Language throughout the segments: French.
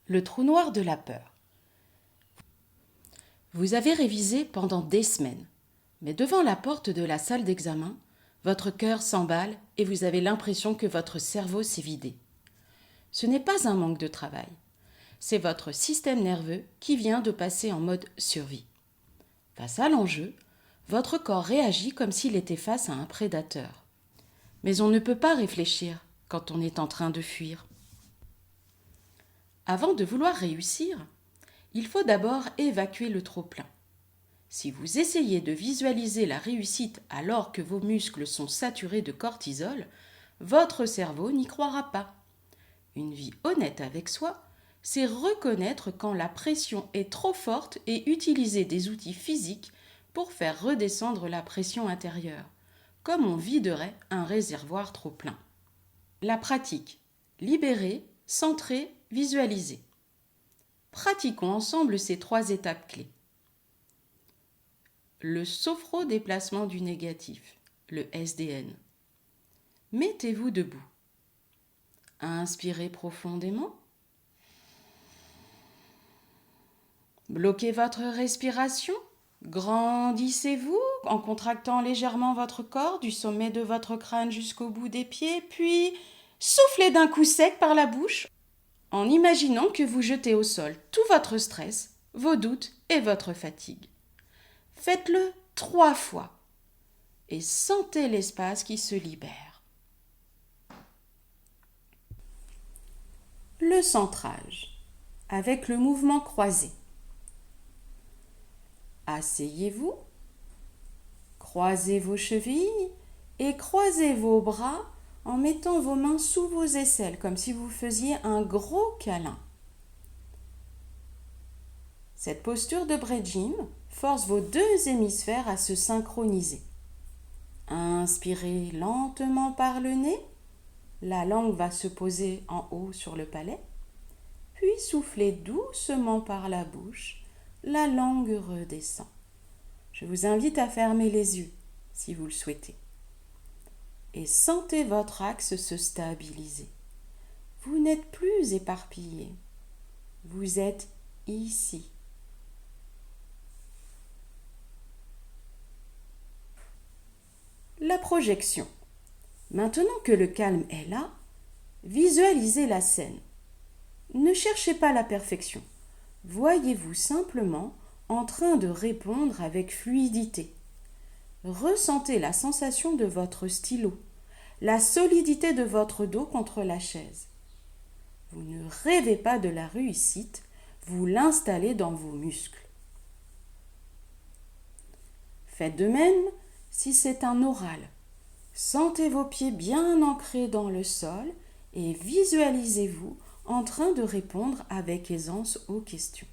Le trou noir de la peur. Vous avez révisé pendant des semaines, mais devant la porte de la salle d'examen, votre cœur s'emballe et vous avez l'impression que votre cerveau s'est vidé. Ce n'est pas un manque de travail, c'est votre système nerveux qui vient de passer en mode survie. Face à l'enjeu, votre corps réagit comme s'il était face à un prédateur. Mais on ne peut pas réfléchir quand on est en train de fuir. Avant de vouloir réussir, il faut d'abord évacuer le trop-plein. Si vous essayez de visualiser la réussite alors que vos muscles sont saturés de cortisol, votre cerveau n'y croira pas. Une vie honnête avec soi, c'est reconnaître quand la pression est trop forte et utiliser des outils physiques pour faire redescendre la pression intérieure, comme on viderait un réservoir trop plein. La pratique. Libérer, centrer, visualiser. Pratiquons ensemble ces 3 étapes clés. Le sophro-déplacement du négatif, le SDN. Mettez-vous debout. Inspirez profondément. Bloquez votre respiration. Grandissez-vous en contractant légèrement votre corps du sommet de votre crâne jusqu'au bout des pieds, puis soufflez d'un coup sec par la bouche en imaginant que vous jetez au sol tout votre stress, vos doutes et votre fatigue. Faites-le 3 fois et sentez l'espace qui se libère. Le centrage avec le mouvement croisé. Asseyez-vous, croisez vos chevilles et croisez vos bras en mettant vos mains sous vos aisselles comme si vous faisiez un gros câlin. Cette posture de bredjim force vos 2 hémisphères à se synchroniser. Inspirez lentement par le nez, la langue va se poser en haut sur le palais, puis soufflez doucement par la bouche, la langue redescend. Je vous invite à fermer les yeux si vous le souhaitez. Et sentez votre axe se stabiliser. Vous n'êtes plus éparpillé. Vous êtes ici. La projection. Maintenant que le calme est là, visualisez la scène. Ne cherchez pas la perfection. Voyez-vous simplement en train de répondre avec fluidité. Ressentez la sensation de votre stylo, la solidité de votre dos contre la chaise. Vous ne rêvez pas de la réussite, vous l'installez dans vos muscles. Faites de même si c'est un oral. Sentez vos pieds bien ancrés dans le sol et visualisez-vous en train de répondre avec aisance aux questions.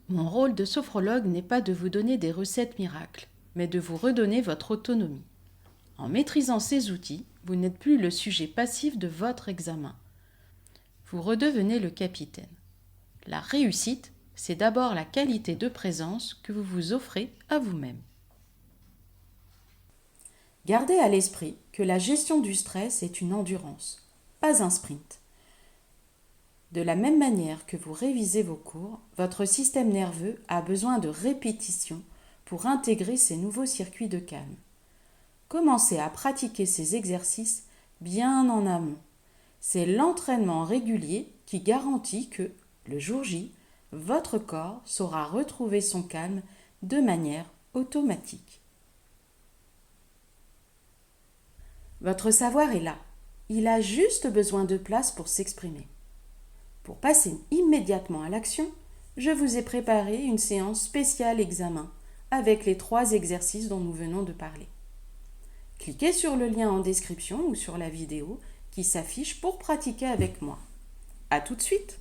Mon rôle de sophrologue n'est pas de vous donner des recettes miracles, mais de vous redonner votre autonomie. En maîtrisant ces outils, vous n'êtes plus le sujet passif de votre examen. Vous redevenez le capitaine. La réussite, c'est d'abord la qualité de présence que vous vous offrez à vous-même. Gardez à l'esprit que la gestion du stress est une endurance, pas un sprint. De la même manière que vous révisez vos cours, votre système nerveux a besoin de répétition pour intégrer ces nouveaux circuits de calme. Commencez à pratiquer ces exercices bien en amont. C'est l'entraînement régulier qui garantit que, le jour J, votre corps saura retrouver son calme de manière automatique. Votre savoir est là. Il a juste besoin de place pour s'exprimer. Pour passer immédiatement à l'action, je vous ai préparé une séance spéciale examen avec les 3 exercices dont nous venons de parler. Cliquez sur le lien en description ou sur la vidéo qui s'affiche pour pratiquer avec moi. À tout de suite!